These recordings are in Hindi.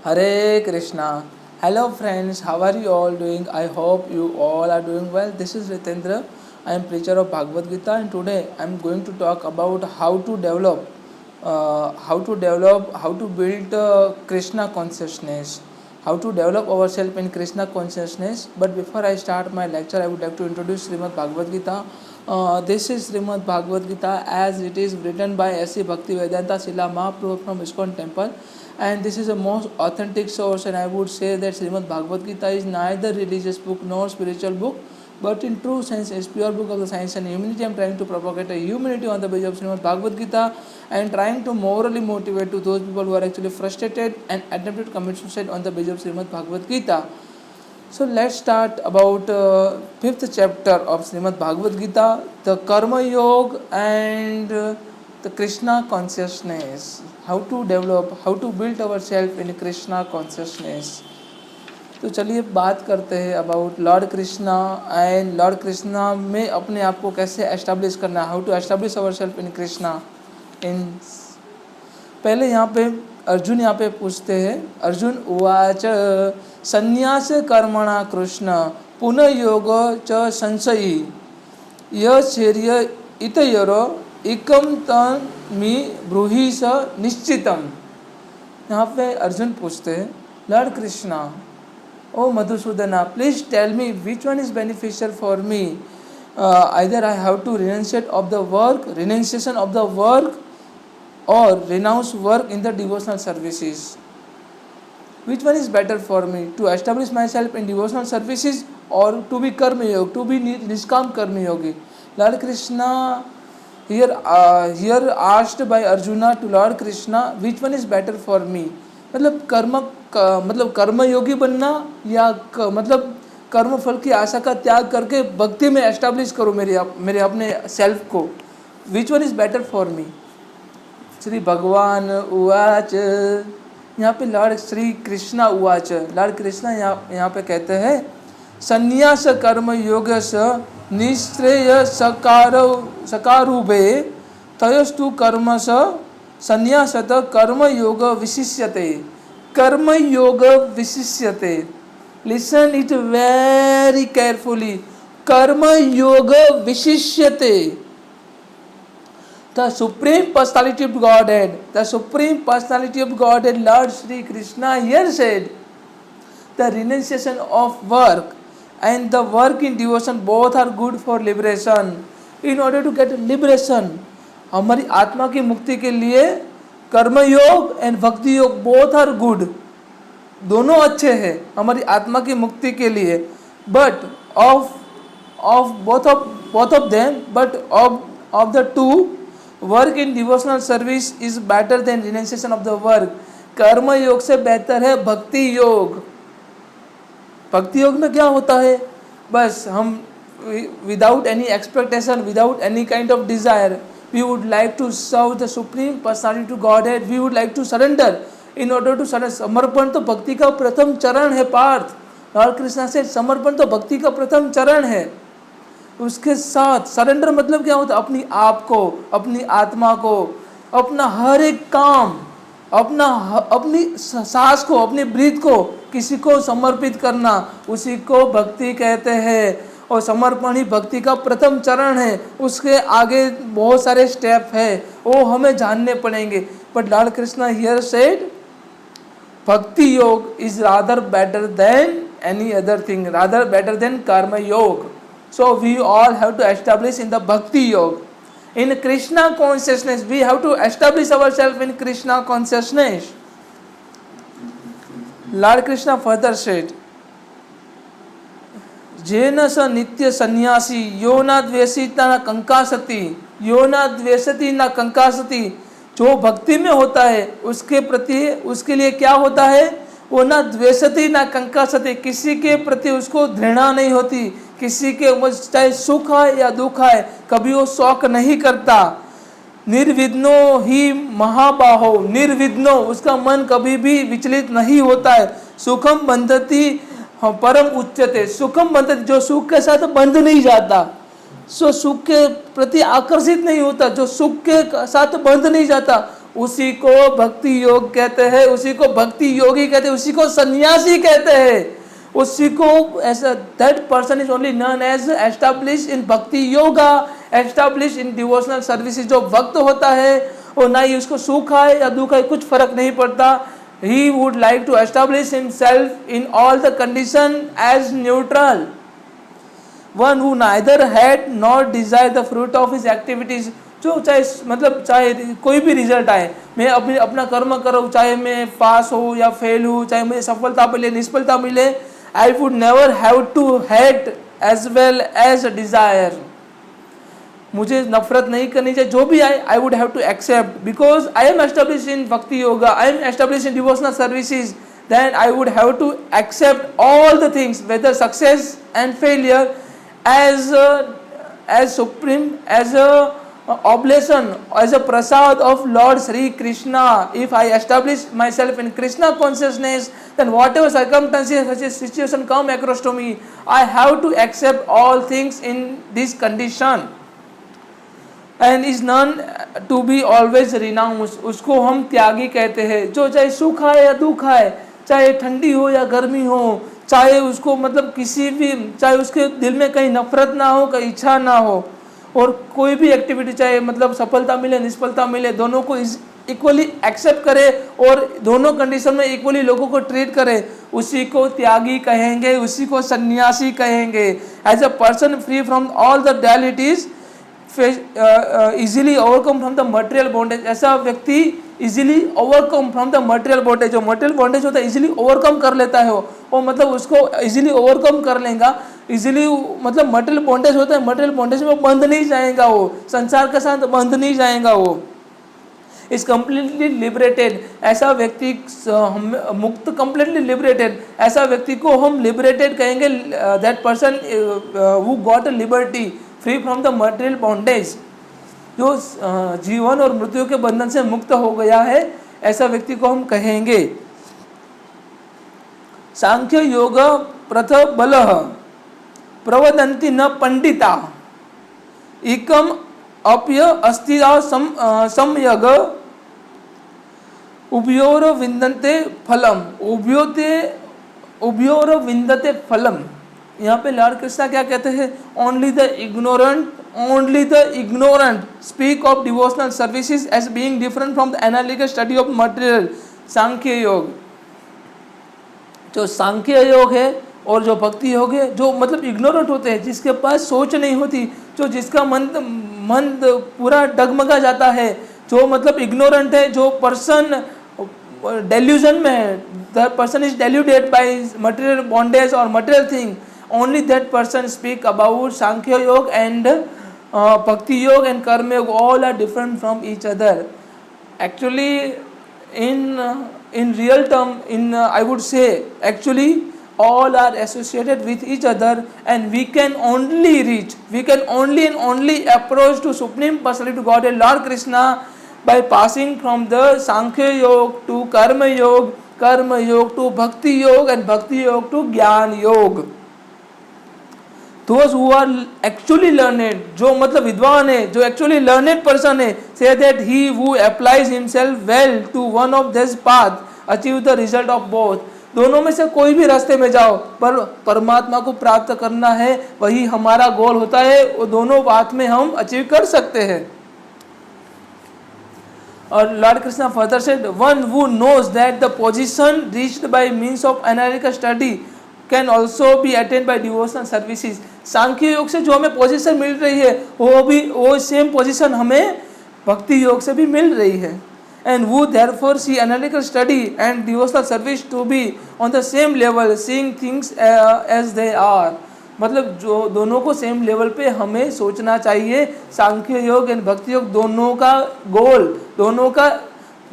Hare Krishna. Hello friends, how are you all doing? I hope you all are doing well. This is Ritendra. I am preacher of Bhagavad Gita, and today I am going to talk about how to develop, how to build Krishna consciousness, how to develop ourselves in Krishna consciousness. But before I start my lecture, I would like to introduce Srimad Bhagavad Gita. This is Srimad Bhagavad Gita as it is written by S.C. Bhaktivedanta Srila Mahaprabhu from ISKCON temple, and this is the most authentic source, and I would say that Srimad Bhagavad Gita is neither religious book nor spiritual book, but in true sense is pure book of the science and humanity. I am trying to propagate a humanity on the basis of Srimad Bhagavad Gita and trying to morally motivate to those people who are actually frustrated and attempted to commit suicide on the basis of Srimad Bhagavad Gita. So let's start about 5th chapter of Srimad Bhagavad Gita, the Karma Yoga and the Krishna consciousness. How to develop, how to build ourselves in Krishna consciousness. तो चलिए बात करते हैं about Lord Krishna and Lord Krishna में अपने आप को कैसे एस्टेब्लिश करना है, how to establish our self in Krishna in. पहले यहाँ पे अर्जुन यहाँ पे पूछते हैं, अर्जुन उवाच संन्यास कर्मणा कृष्ण पुनः योग च संशयी यर्य इतयरो एकम तन मी ब्रूहि स निश्चितम। यहाँ पे अर्जुन पूछते हैं, लॉर्ड कृष्णा, ओ Madhusudana, please tell me which one is beneficial for me, either I have to renunciate of the work, renunciation of the work or renounce work in the devotional services. Which one is better for me, to establish myself in devotional services or to be karma yogi, to be niskam karma yogi? Lord Krishna here asked by Arjuna to Lord Krishna, which one is better for me, मतलब कर्म योगी बनना या मतलब कर्म फल की आशा का त्याग करके भक्ति में एस्टैब्लिश करो मेरे अपने सेल्फ को, which one is better for me? Shri भगवान उवाच, यहाँ पे लॉर्ड श्री कृष्णा उवाच, लॉर्ड कृष्णा यहाँ पे कहते हैं, संन्यास कर्म योग स निश्रेय सकारुभे तयस्तु कर्म स संन्यासत कर्म योग विशिष्यते। कर्म योग विशिष्यते, लिसन इट वेरी केयरफुली, कर्म योग विशिष्यते। The Supreme Personality of Godhead, Lord Shri Krishna here said, the renunciation of work and the work in devotion both are good for liberation. In order to get liberation, हमारी आत्मा की मुक्ति के लिए कर्म योग एंड भक्ति योग बोथ आर गुड, दोनों अच्छे हैं हमारी आत्मा की मुक्ति के लिए, but of both of them, but of the two, work in devotional service is better than renunciation of the work. कर्म योग से बेहतर है भक्ति योग। भक्ति योग में क्या होता है, बस हम without any expectation, without any kind of desire, we would like to serve the supreme personality to Godhead, we would like to surrender. In order to surrender, समर्पण तो भक्ति का प्रथम चरण है पार्थ। लॉर्ड कृष्णा से समर्पण तो भक्ति का प्रथम चरण है। उसके साथ सरेंडर मतलब क्या होता है, अपनी आप को, अपनी आत्मा को, अपना हर एक काम, अपनी सांस को, अपनी ब्रीथ को किसी को समर्पित करना, उसी को भक्ति कहते हैं। और समर्पण ही भक्ति का प्रथम चरण है। उसके आगे बहुत सारे स्टेप है, वो हमें जानने पड़ेंगे। But Lord Krishna here said भक्ति योग is rather better than any other thing, rather better than कर्म योग. So we all have to establish in the Bhakti Yoga. In Krishna consciousness, we have to establish ourselves in Krishna consciousness. Lord Krishna further said, Jena sa nitya sannyasi yona dvesita na kankasati, yona dvesati na kankasati. जो भक्ति में होता है उसके प्रति, उसके लिए क्या होता है, वो ना द्वेषति ना कंकासति, किसी के प्रति उसको घृणा नहीं होती, किसी के चाहे सुख है या दुख है कभी वो शौक नहीं करता। निर्विघ्नो ही महाबाहो, निर्विघ्नो उसका मन कभी भी विचलित नहीं होता है। सुखम बंधति परम उच्चते, सुखम बंधति जो सुख के साथ बंध नहीं जाता, सो सुख के प्रति आकर्षित नहीं होता, जो सुख के साथ बंध नहीं जाता, उसी को भक्ति योग कहते हैं, उसी को भक्ति योगी कहते हैं, उसी को सन्यासी कहते हैं, उसी को ऐसा that person is only known as establish in bhakti yoga, establish in devotional services. जो भक्त होता है और ना ही उसको सुख आए या दुख आए कुछ फर्क नहीं पड़ता, he would like to establish himself in all the condition as neutral, one who neither had nor desired the fruit of his activities। जो चाहे मतलब चाहे कोई भी रिजल्ट आए, मैं अपना कर्म करूँ, चाहे मैं पास हो या फेल हूँ, चाहे मुझे सफलता मिले निष्फलता मिले, I would never have to hate as well as desire। मुझे नफरत नहीं करनी चाहिए, जो भी आए I would have to accept, because I am establish in bhakti yoga, I am establish in devotional services, then I would have to accept all the things whether success and failure as supreme, as a oblation, as a prasad of Lord Sri Krishna. If I establish myself in Krishna consciousness, then whatever circumstances, such a situation come across to me, I have to accept all things in this condition, and is none to be always renounced। उसको हम त्यागी कहते हैं, जो चाहे सुख आए या दुख आए, चाहे ठंडी हो या गर्मी हो, चाहे उसको मतलब किसी भी, चाहे उसके दिल में कहीं नफरत ना हो, कहीं इच्छा ना हो, और कोई भी एक्टिविटी चाहे मतलब सफलता मिले निष्फलता मिले, दोनों को इक्वली एक्सेप्ट करे और दोनों कंडीशन में इक्वली लोगों को ट्रीट करे, उसी को त्यागी कहेंगे, उसी को सन्यासी कहेंगे। As a person free from all the dualities, easily overcome from the material bondage. ऐसा व्यक्ति easily overcome from the material bondage, जो मटेरियल बॉन्डेज होता है इजीली ओवरकम कर लेता है वो मतलब उसको इजीली ओवरकम कर लेगा। इजीली मतलब मटेरियल बॉन्डेज होता है, मटेरियल बॉन्डेज में बंध नहीं जाएगा, वो संसार के साथ बंध नहीं जाएगा, वो इज कम्प्लीटली लिबरेटेड। ऐसा व्यक्ति मुक्त, कम्प्लीटली लिबरेटेड, ऐसा व्यक्ति को हम लिबरेटेड कहेंगे। That person who got a liberty free from the material bondage, जो जीवन और मृत्यु के बंधन से मुक्त हो गया है, ऐसा व्यक्ति को हम कहेंगे। सांख्य योग प्रथ बल प्रवदंती न पंडिता, एकम अप्य अस्ति संयग उभयोर विंदते फलम, उभयोर विंदते फलम। यहाँ पे लॉर्ड कृष्णा क्या कहते हैं? Only the ignorant speak of devotional services as being different from the analytical study of material। सांख्य योग, जो सांख्य योग है और जो भक्ति योग है, जो मतलब इग्नोरेंट होते हैं, जिसके पास सोच नहीं होती, जो जिसका मन पूरा डगमगा जाता है, जो मतलब इग्नोरेंट है, जो पर्सन डेल्यूजन में है, the person is deluded by material bondage और material thing, only that person speak about Sankhya Yoga and Bhakti Yoga and Karma Yoga, all are different from each other. Actually, in real term, I would say actually all are associated with each other, and we can only approach to Supreme Personality to Godhead Lord Krishna by passing from the Sankhya Yoga to Karma Yoga to Bhakti Yoga, and Bhakti Yoga to Jnana Yoga। Those who are actually learned, जो मतलब विद्वान है, जो actually learned person है, say that he who applies himself well to one of this path achieve the result of both। दोनों में से कोई भी रास्ते में जाओ, पर परमात्मा को प्राप्त करना है, वही हमारा गोल होता है, वो दोनों बात में हम अचीव कर सकते हैं। और Lord Krishna further said, one who knows that the position reached by means of analytical study can also be attained by devotional services। सांख्य योग से जो हमें पोजीशन मिल रही है, वो सेम पोजीशन हमें भक्ति योग से भी मिल रही है। and who therefore see analytical study and devotional service to be on the same level, seeing things as they are। मतलब जो दोनों को सेम लेवल पे हमें सोचना चाहिए। सांख्य योग एंड भक्ति योग दोनों का गोल, दोनों का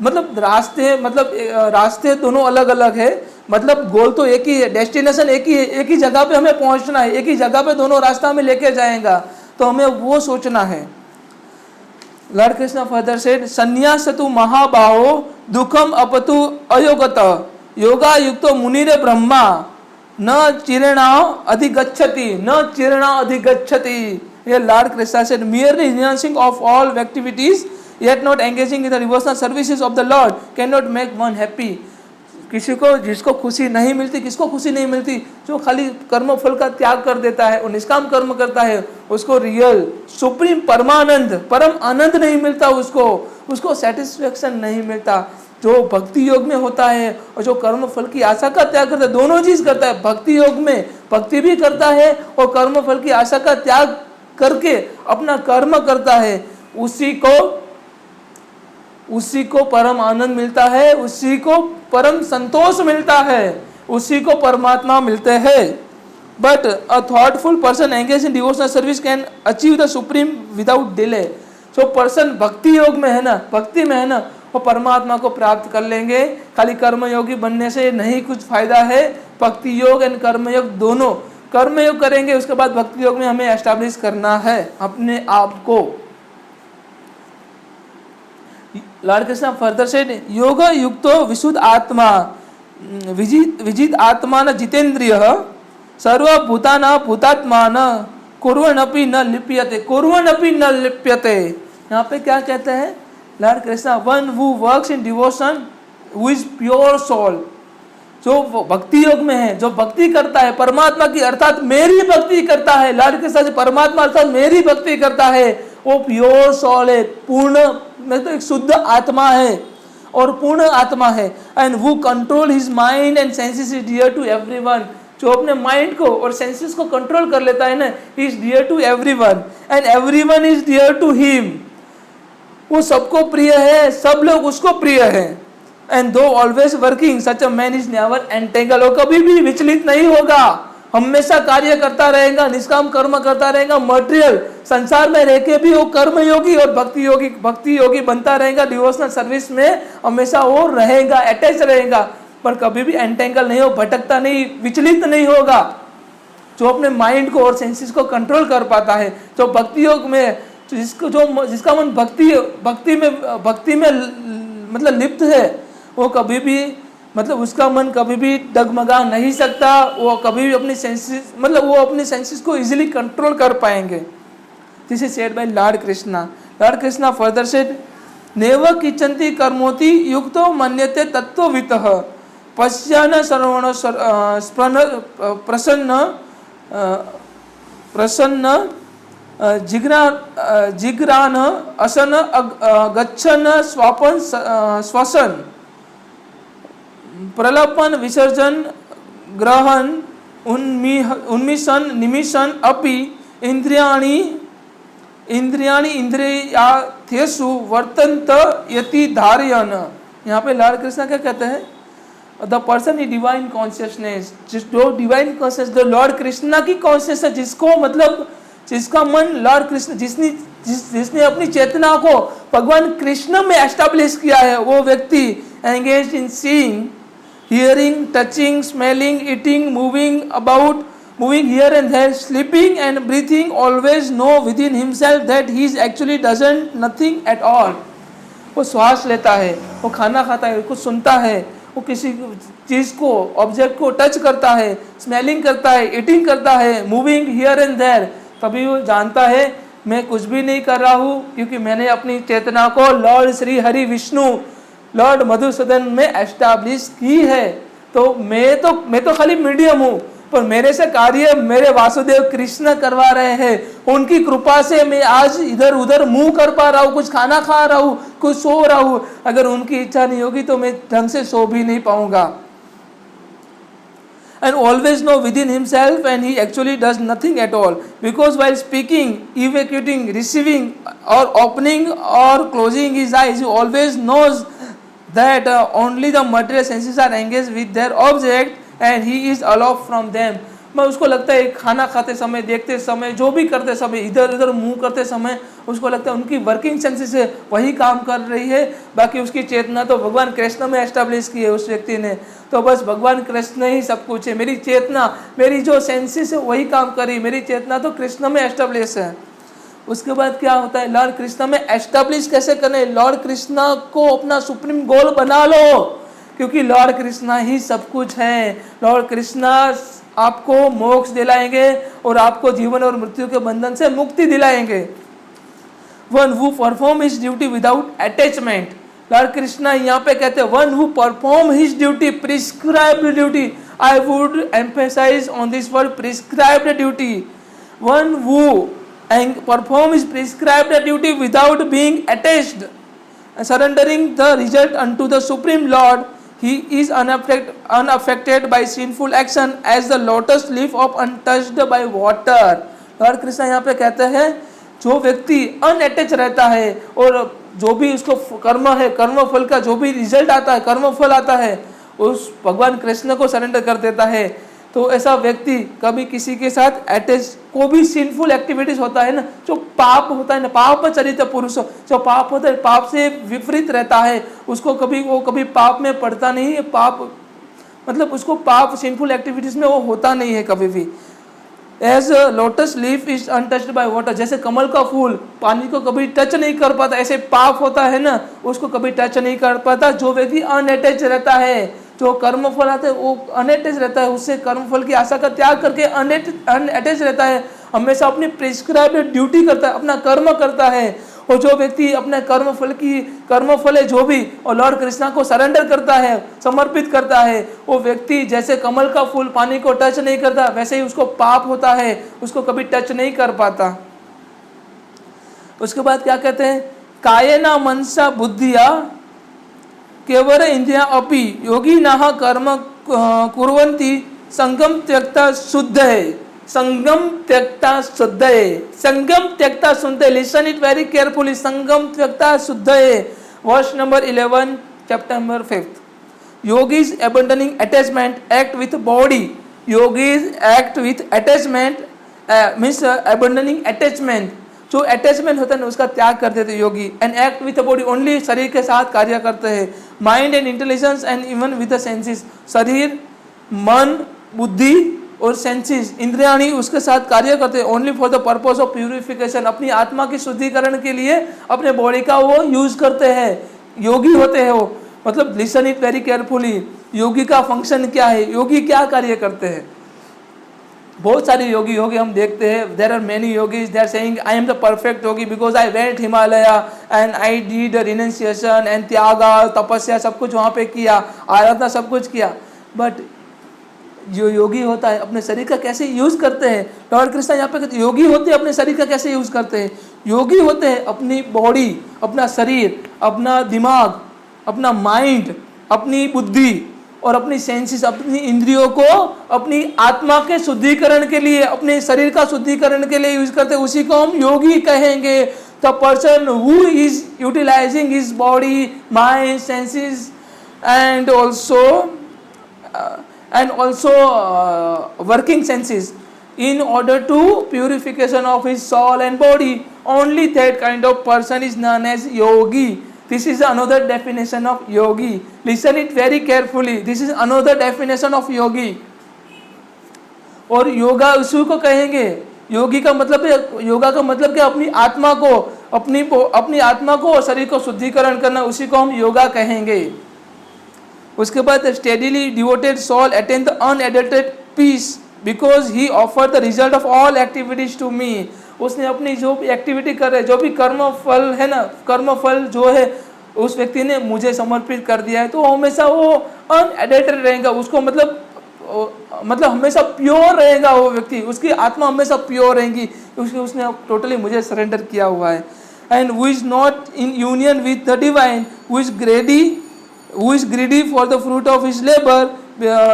मतलब रास्ते दोनों अलग अलग है, मतलब गोल तो एक ही है, डेस्टिनेशन एक ही है, एक ही जगह पे हमें पहुंचना है, एक ही जगह पे दोनों रास्ता में लेके जाएगा, तो हमें वो सोचना है। लॉर्ड कृष्णा फर्दर सेड, संन्यासतु महाबाहो दुखम अपतु अयोगत योगा युक्तो मुनिरे ब्रह्मा न चिरणा अधिगच्छति। ये Lord Krishna said, merely renouncing of all activities yet not engaging in the devotional services of the Lord cannot make one happy. किसी को जिसको खुशी नहीं मिलती, किसको खुशी नहीं मिलती? जो खाली कर्म फल का त्याग कर देता है और निष्काम कर्म करता है, उसको रियल सुप्रीम परमानंद परम आनंद नहीं मिलता, उसको सेटिस्फेक्शन नहीं मिलता। जो भक्ति योग में होता है और जो कर्म फल की आशा का त्याग करता है, दोनों चीज करता है। भक्ति योग में भक्ति भी करता है और कर्म फल की आशा का त्याग करके अपना कर्म करता है, उसी को परम आनंद मिलता है, उसी को परम संतोष मिलता है, उसी को परमात्मा मिलते हैं। But a thoughtful person engage in devotional service can achieve the supreme without delay. जो पर्सन भक्ति योग में है ना, भक्ति में है ना, वो परमात्मा को प्राप्त कर लेंगे। खाली कर्मयोगी बनने से नहीं कुछ फायदा है। भक्ति योग एंड कर्मयोग दोनों, कर्मयोग करेंगे उसके बाद भक्ति योग में हमें एस्टैब्लिश करना है अपने आप को। लॉर्ड कृष्ण फर्दर सेड, योग युक्तो विशुद्ध आत्मा विजित आत्मा न जितेंद्रिय सर्वभूताना भूतात्मान कुर्वन्नपि न लिप्यते, कुर्वन्नपि न लिप्यते। यहाँ पे क्या कहते हैं Lord Krishna? One who works in devotion, who is pure soul, जो भक्ति योग में है, जो भक्ति करता है परमात्मा की अर्थात मेरी भक्ति करता है। लॉर्ड कृष्ण जो परमात्मा अर्थात मेरी भक्ति करता है, वो प्योर सोल है, पूर्ण में तो एक शुद्ध आत्मा है और पूर्ण आत्मा है। And who control his mind and senses is dear to everyone, जो अपने माइंड को और सेंसेस को कंट्रोल कर लेता है ना, he is dear to everyone and everyone is dear to him. वो सबको प्रिय है, सब लोग उसको प्रिय है। एंड दो always working such a man is never entangle, वो कभी भी विचलित नहीं होगा, हमेशा कार्य करता रहेगा, निष्काम कर्म करता रहेगा। मटेरियल संसार में रह के भी वो कर्मयोगी और भक्ति योगी बनता रहेगा। डिवोशनल सर्विस में हमेशा वो रहेगा, अटैच रहेगा, पर कभी भी एंटेंगल नहीं हो, भटकता नहीं, विचलित नहीं होगा। जो अपने माइंड को और सेंसेस को कंट्रोल कर पाता है, जो भक्ति योग में जिसका मन भक्ति में मतलब लिप्त है, वो कभी भी मतलब उसका मन कभी भी डगमगा नहीं सकता। वो कभी भी अपनी सेंसेस मतलब वो अपनी सेंसेस को इजीली कंट्रोल कर पाएंगे। This is said by Lord Krishna. Lord Krishna further said, नेव किंचन्ति कर्मोति युक्तो मन्यते तत्त्ववितः पश्यान श्रवण प्रसन्न जिग्रान असन गच्छन स्वापन श्वसन प्रलपन विसर्जन ग्रहण उन्मिशन निमिशन अपि इंद्रियाणि इंद्रियार्थेषु वर्तन्त यति धारयन्। यहाँ पे लॉर्ड कृष्ण क्या कहते हैं? The person in divine consciousness, जो डिवाइन कॉन्शियस, जो लॉर्ड कृष्णा की कॉन्शियस है, जिसको मतलब जिसका मन लॉर्ड कृष्ण जिसने अपनी चेतना को भगवान कृष्ण में एस्टैब्लिश किया है, वो व्यक्ति engage in seeing, hearing, touching, smelling, eating, moving about, moving here and there, sleeping and breathing, always know within himself that he is actually doesn't nothing at all। वो श्वास लेता है, वो खाना खाता है, कुछ सुनता है, वो किसी चीज़ को ऑब्जेक्ट को टच करता है, स्मेलिंग करता है, ईटिंग करता है, मूविंग हियर एंड देयर, तभी वो जानता है मैं कुछ भी नहीं कर रहा हूँ, क्योंकि मैंने अपनी चेतना को लॉर्ड श्री हरि विष्णु लॉर्ड मधुसूदन में एस्टैब्लिश की है। तो मैं तो खाली मीडियम हूँ, पर मेरे से कार्य मेरे वासुदेव कृष्ण करवा रहे हैं। उनकी कृपा से मैं आज इधर उधर मुंह कर पा रहा हूँ, कुछ खाना खा रहा हूँ, कुछ सो रहा हूँ। अगर उनकी इच्छा नहीं होगी तो मैं ढंग से सो भी नहीं पाऊंगा। And always know within himself, and he actually does nothing at all, because while speaking, evacuating, receiving or opening or closing his eyes, he always knows that only the material senses are engaged with their object and he is aloof from them। मैं उसको लगता है खाना खाते समय, देखते समय, जो भी करते समय, इधर उधर मुंह करते समय, उसको लगता है उनकी वर्किंग सेंसेस है वही काम कर रही है, बाकी उसकी चेतना तो भगवान कृष्ण में एस्टैब्लिश की है उस व्यक्ति ने। तो बस भगवान कृष्ण ही सब कुछ है, मेरी चेतना, मेरी जो सेंसेस है वही काम कर रही, मेरी चेतना तो कृष्ण में एस्टैब्लिश है। उसके बाद क्या होता है? लॉर्ड कृष्ण में एस्टैब्लिश कैसे करने? लॉर्ड कृष्ण को अपना सुप्रीम गोल बना लो, क्योंकि लॉर्ड कृष्ण ही सब कुछ है। लॉर्ड कृष्ण आपको मोक्ष दिलाएंगे और आपको जीवन और मृत्यु के बंधन से मुक्ति दिलाएंगे। One who perform his duty without attachment. Lord Krishna यहाँ पे कहते हैं one who perform his duty, prescribed duty. I would emphasise on this word prescribed duty. One who perform his prescribed duty without being attached, surrendering the result unto the Supreme Lord. He is unaffected by sinful action as the lotus leaf of untouched by water. Lord Krishna यहाँ पे कहते हैं जो व्यक्ति अनअटैच रहता है और जो भी उसको कर्म है, कर्म फल का जो भी रिजल्ट आता है, कर्म फल आता है, उस भगवान कृष्ण को सरेंडर कर देता है, तो ऐसा व्यक्ति कभी किसी के साथ अटैच, को भी सिंफुल एक्टिविटीज होता है ना, जो पाप होता है ना, पाप चरित पुरुष, जो पाप होता है, पाप से विपरीत रहता है, उसको कभी पाप में पड़ता नहीं है। पाप मतलब उसको पाप सिंफुल एक्टिविटीज में वो होता नहीं है कभी भी। As lotus leaf is untouched by water, जैसे कमल का फूल पानी को कभी टच नहीं कर पाता, ऐसे पाप होता है ना, उसको कभी टच नहीं कर पाता। जो व्यक्ति अनअटैच रहता है, जो कर्म फल आता है वो अनअटैच रहता है, उससे कर्म फल की आशा का त्याग करके अनअटैच रहता है, हमेशा अपनी प्रिस्क्राइब्ड ड्यूटी करता है, अपना कर्म करता है। और जो व्यक्ति अपने कर्म फल है जो भी, और लॉर्ड कृष्णा को सरेंडर करता है, समर्पित करता है, वो व्यक्ति जैसे कमल का फूल पानी को टच नहीं करता, वैसे ही उसको पाप होता है, उसको कभी टच नहीं कर पाता। उसके बाद क्या कहते हैं, कायेन मनसा बुद्धिया केवल इंद्रिया अपि योगी नाह कर्म कुर्वन्ति संगम त्यक्ता शुद्ध है। संगम त्यक्ता शुद्ध है, संगम त्यक्ता शुद्ध है। लिसन इट वेरी केयरफुली, संगम त्यक्ता शुद्ध है। Verse number 11 chapter number 5। Yogis abandoning attachment act with body, yogis act with attachment means abandoning attachment, जो अटैचमेंट होता है ना उसका त्याग कर देते योगी। And act with body, only शरीर के साथ कार्य करते हैं। Mind and intelligence and even with the senses, शरीर, मन, बुद्धि और सेंसेस, इंद्रियाणी उसके साथ कार्य करते हैं। Only for the purpose of purification, अपनी आत्मा की शुद्धिकरण के लिए अपने बॉडी का वो यूज करते हैं, योगी होते हैं वो। मतलब लिसन इट वेरी केयरफुली, योगी का फंक्शन क्या है, योगी क्या कार्य करते हैं। बहुत सारे योगी हम देखते हैं, there are many yogis, they are saying I am the perfect yogi because I went Himalaya and I did renunciation and त्यागा, तपस्या सब कुछ वहाँ पे किया, आराधना सब कुछ किया। बट जो योगी होता है अपने शरीर का कैसे यूज करते हैं, लॉर्ड कृष्ण यहाँ पे कहते हैं योगी होते हैं अपने शरीर का कैसे यूज करते हैं। योगी होते हैं अपनी बॉडी, अपना शरीर, अपना दिमाग, अपना माइंड, अपनी बुद्धि और अपनी सेंसेस, अपनी इंद्रियों को अपनी आत्मा के शुद्धिकरण के लिए, अपने शरीर का शुद्धिकरण के लिए यूज करते हैं, उसी को हम योगी कहेंगे। The person who is utilising his body, mind, senses and also working senses in order to purification of his soul and body, only that kind of person is known as yogi. This is another definition of yogi. Listen it very carefully, this is another definition of yogi. और योगा उसी को कहेंगे, योगी का मतलब है, योगा का मतलब क्या, अपनी आत्मा को, अपनी आत्मा को और शरीर को शुद्धिकरण करना, उसी को हम योगा कहेंगे। उसके बाद steadily devoted soul attain the unadulterated peace because he offer the result of all activities to me. उसने अपनी जो भी एक्टिविटी कर रहे, जो भी कर्म फल है ना, कर्म फल जो है उस व्यक्ति ने मुझे समर्पित कर दिया है, तो हमेशा वो अनएडल्टेड रहेगा, उसको मतलब हमेशा प्योर रहेगा वो व्यक्ति, उसकी आत्मा हमेशा प्योर रहेगी, उसने टोटली मुझे सरेंडर किया हुआ है। And who is not in union with the divine, who is greedy for the fruit of his labour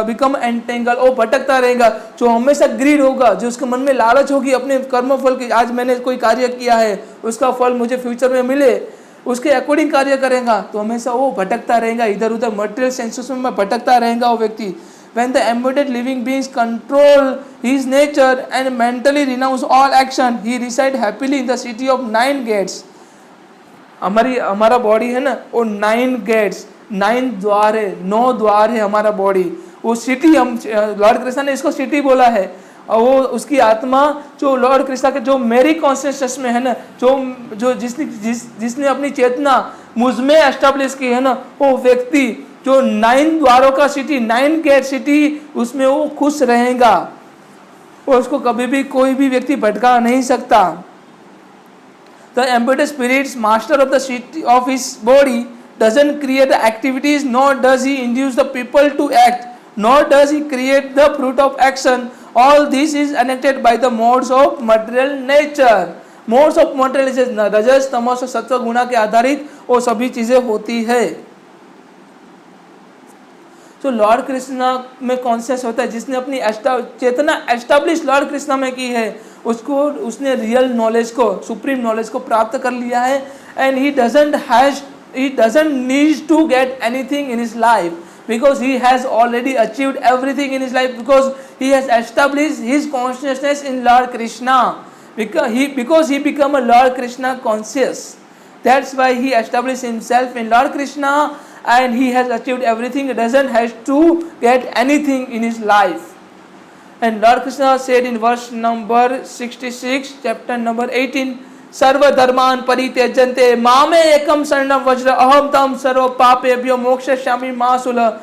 become entangle, वो भटकता रहेगा। जो हमेशा ग्रीड होगा, जो उसके मन में लालच होगी अपने कर्म फल की, आज मैंने कोई कार्य किया है उसका फल मुझे फ्यूचर में मिले, उसके अकॉर्डिंग कार्य करेगा, तो हमेशा वो भटकता रहेगा, इधर उधर मटेरियल सेंसेस में भटकता रहेगा वो व्यक्ति। When the embodied living beings control his nature and mentally renounce all action, he reside happily in the city of 9 gates. हमारा बॉडी है ना, वो 9 गेट्स, 9 द्वार है, 9 द्वार है हमारा बॉडी। वो सिटी, हम लॉर्ड कृष्ण ने इसको सिटी बोला है। और वो उसकी आत्मा जो लॉर्ड कृष्ण के जो मेरी कॉन्शियसनेस में है ना, जो जिसने अपनी चेतना मुझ में एस्टेब्लिश की है ना, वो व्यक्ति जो 9 द्वारों का सिटी, 9 गेट सिटी, उसमें वो खुश रहेगा और उसको कभी भी कोई भी व्यक्ति भटका नहीं सकता। The embodied spirit, master of the city of his body, doesn't create the activities, nor does he induce the people to act, nor does he create the fruit of action. All this is enacted by the modes of material nature. Modes of material रजस तमस और सत्व गुणा के आधारित वो सभी चीजें होती है. तो लॉर्ड कृष्णा में कॉन्शियस होता है, जिसने अपनी चेतना एस्टैब्लिश लॉर्ड कृष्णा में की है, उसको उसने रियल नॉलेज को, सुप्रीम नॉलेज को प्राप्त कर लिया है. And he doesn't need to get anything in his life, because he has already achieved everything in his life, because he has established his consciousness in Lord Krishna, because he become a Lord Krishna conscious. That's why he established himself in Lord Krishna, and he has achieved everything. He doesn't have to get anything in his life. And Lord Krishna said in verse number 66, chapter number 18, सर्व धर्मान परित्यजन्ते मामे एकम शरणम वज्र अहम तम सर्व पापेभ्यो मोक्षयिष्यामि मा शुलः.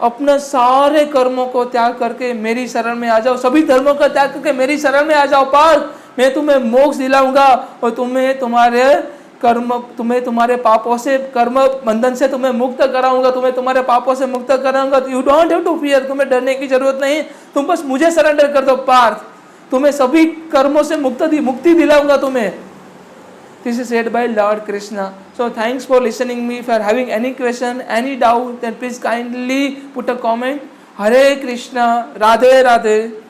अपने सारे कर्मों को त्याग करके मेरी शरण में आ जाओ, सभी धर्मों का त्याग करके मेरी शरण में आ जाओ पार्थ, मैं तुम्हें मोक्ष दिलाऊंगा और तुम्हें तुम्हारे पापों से, कर्म बंधन से तुम्हें मुक्त कराऊंगा, तुम्हें तुम्हारे पापों से मुक्त कराऊंगा. You don't have to fear, तुम्हें डरने की जरूरत नहीं, तुम बस मुझे सरेंडर कर दो पार्थ, तुम्हें सभी कर्मों से मुक्ति दिलाऊंगा तुम्हें. This is said by Lord Krishna. So thanks for listening me. If you are having any question, any doubt, then please kindly put a comment. Hare Krishna, Radhe Radhe.